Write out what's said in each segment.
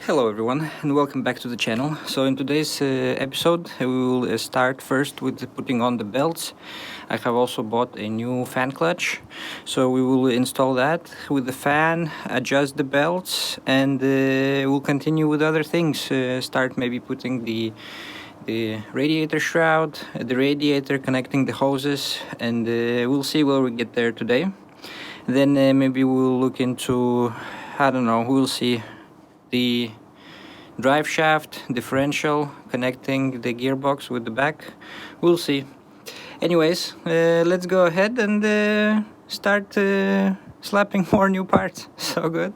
Hello everyone and welcome back to the channel. So in today's episode we will start first with putting on the belts. I have also bought a new fan clutch, so we will install that with the fan, adjust the belts, and we'll continue with other things. Start maybe putting the radiator shroud, the radiator, connecting the hoses, and we'll see where we get there today. Then maybe we'll look into, I don't know, we'll see the drive shaft, differential, connecting the gearbox with the back. We'll see. Anyways, let's go ahead and start slapping more new parts. So good.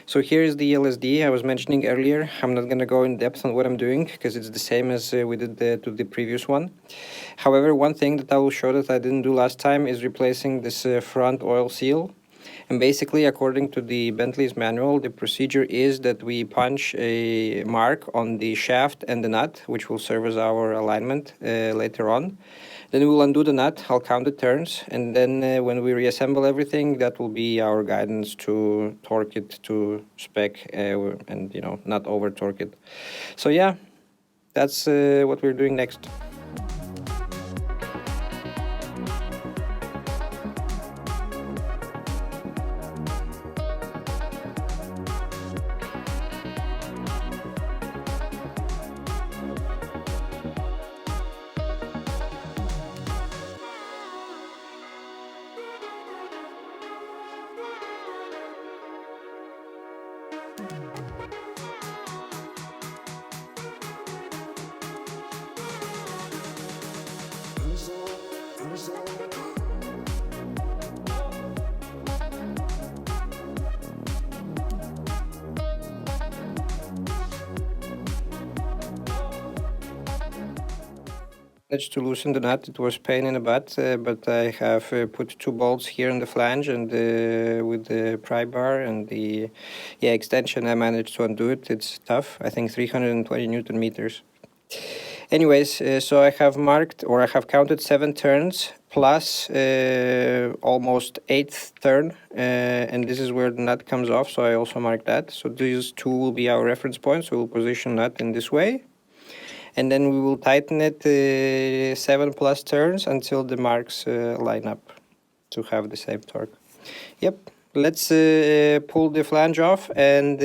So here is the LSD I was mentioning earlier. I'm not going to go in depth on what I'm doing because it's the same as we did to the previous one. However, one thing that I will show that I didn't do last time is replacing this front oil seal. And basically, according to the Bentley's manual, the procedure is that we punch a mark on the shaft and the nut, which will serve as our alignment later on. Then we'll undo the nut, I'll count the turns, and then when we reassemble everything, that will be our guidance to torque it to spec and, you know, not over torque it. So yeah, that's what we're doing next. Managed to loosen the nut. It was pain in the butt, but I have put 2 bolts here in the flange and with the pry bar and the extension. I managed to undo it. It's tough. I think 320 Newton meters. Anyways, so I have marked, or I have counted 7 turns plus almost 8th turn, and this is where the nut comes off, so I also marked that. So these 2 will be our reference points. We'll position nut in this way, and then we will tighten it 7 plus turns until the marks line up to have the same torque. Yep, let's pull the flange off and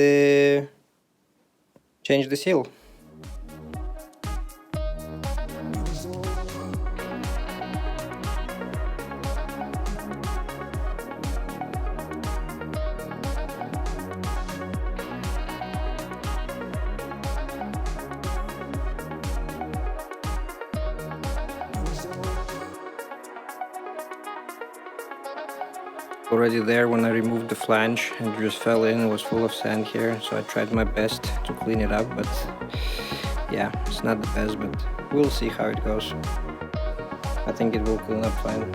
change the seal. Already there when I removed the flange, it just fell in. It was full of sand here, so I tried my best to clean it up, but yeah, it's not the best, but we'll see how it goes. I think it will clean up fine.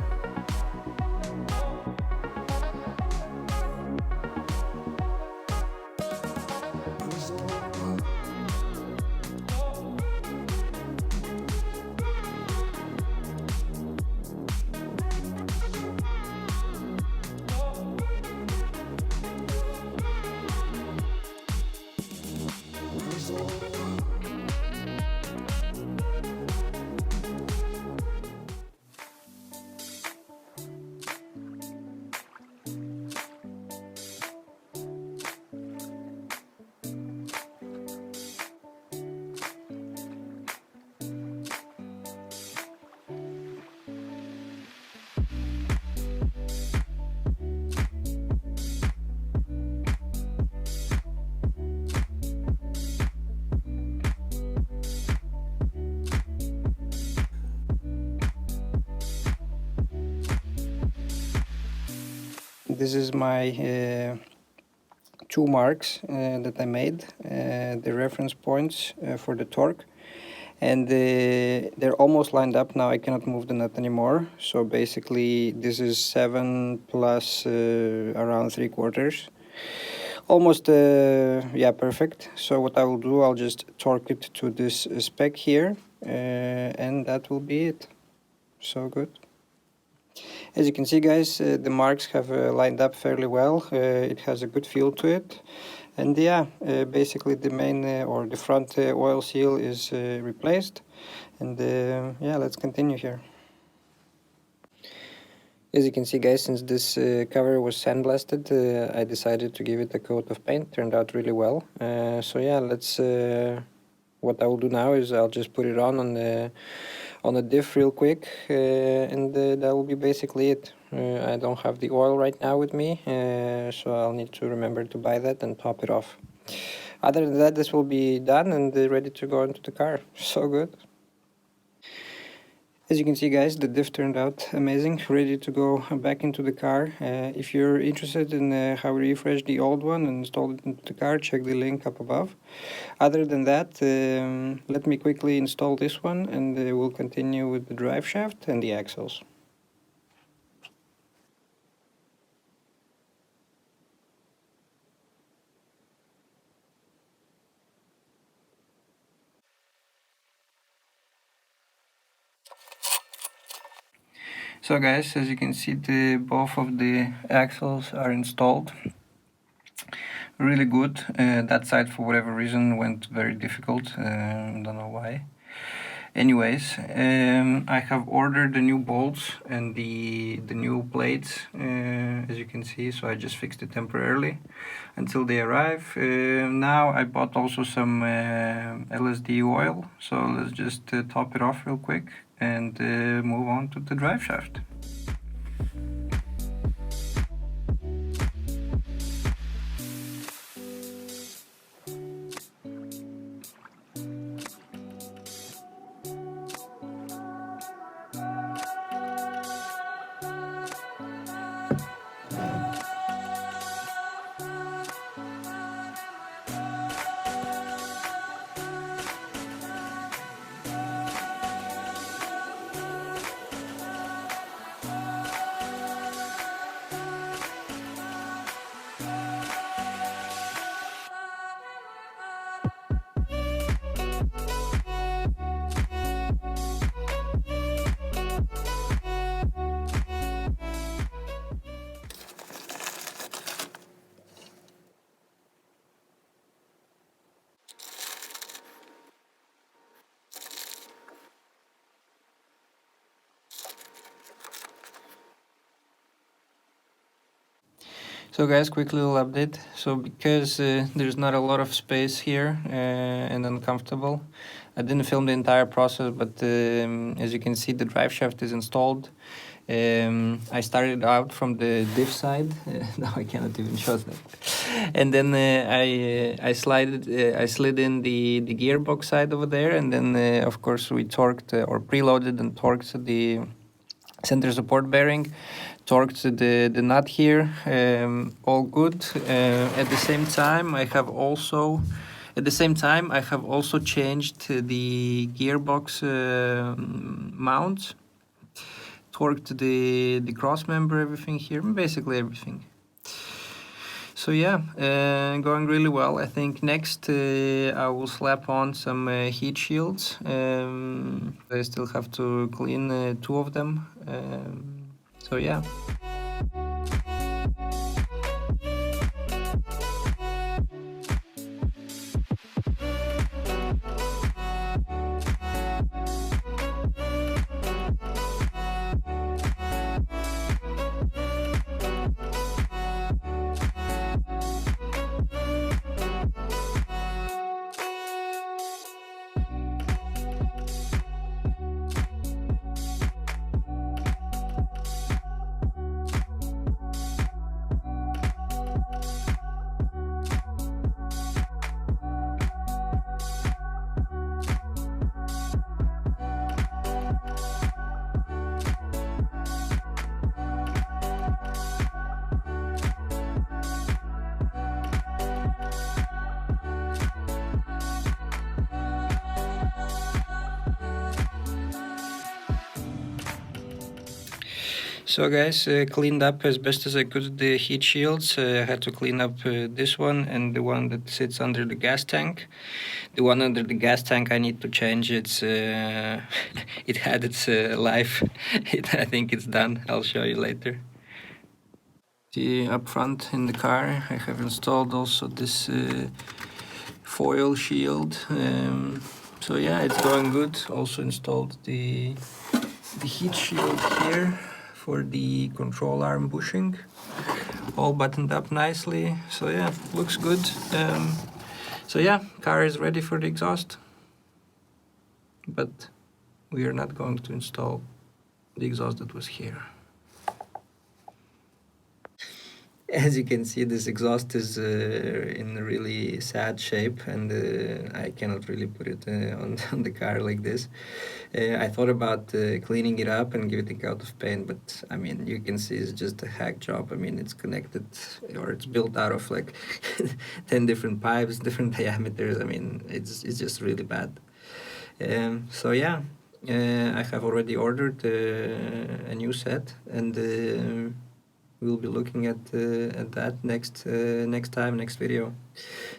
This is my 2 marks that I made, the reference points for the torque, and they're almost lined up now. I cannot move the nut anymore, so basically this is 7 plus around 3/4, almost yeah, perfect. So what I will do, I'll just torque it to this spec here, and that will be it. So good. As you can see, guys, the marks have lined up fairly well. It has a good feel to it, and yeah, basically the main or the front oil seal is replaced, and yeah, let's continue here. As you can see, guys, since this cover was sandblasted, I decided to give it a coat of paint. Turned out really well. So yeah, let's. What I will do now is I'll just put it on the diff real quick, and that will be basically it. I don't have the oil right now with me, so I'll need to remember to buy that and top it off. Other than that, this will be done and ready to go into the car. So good. As you can see, guys, the diff turned out amazing, ready to go back into the car. If you're interested in how we refresh the old one and install it into the car, check the link up above. Other than that, let me quickly install this one, and we'll continue with the drive shaft and the axles. So guys, as you can see, both of the axles are installed. Really good. That side, for whatever reason, went very difficult. Don't know why. Anyways, I have ordered the new bolts and the new plates, as you can see, so I just fixed it temporarily until they arrive. Now I bought also some LSD oil, so let's just top it off real quick and move on to the drive shaft. So guys, quick little update. So because there's not a lot of space here and uncomfortable, I didn't film the entire process, but as you can see, the drive shaft is installed. I started out from the diff side. Now I cannot even show that. And then I slid in the gearbox side over there, and then of course we torqued or preloaded and torqued the center support bearing, torqued the nut here. All good. At the same time, I have also changed the gearbox mount, torqued the cross member, everything here, basically everything. So yeah, going really well. I think next I will slap on some heat shields. I still have to clean 2 of them. So yeah. So guys, cleaned up as best as I could the heat shields. I had to clean up this one and the one that sits under the gas tank. The one under the gas tank I need to change. It's it had its life. I think it's done. I'll show you later. See, up front in the car I have installed also this foil shield. So yeah, it's going good. Also installed the heat shield here for the control arm bushing, all buttoned up nicely. So yeah, looks good. So yeah, car is ready for the exhaust, but we are not going to install the exhaust that was here. As you can see, this exhaust is in a really sad shape, and I cannot really put it on the car like this. I thought about cleaning it up and giving it a coat of paint, but I mean, you can see it's just a hack job. I mean, it's connected, or it's built out of like 10 different pipes, different diameters. I mean, it's just really bad. So yeah, I have already ordered a new set, and we'll be looking at that next video.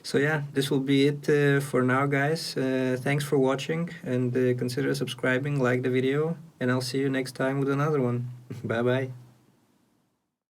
So yeah, this will be it for now, guys. Thanks for watching, and consider subscribing, like the video, and I'll see you next time with another one. Bye bye.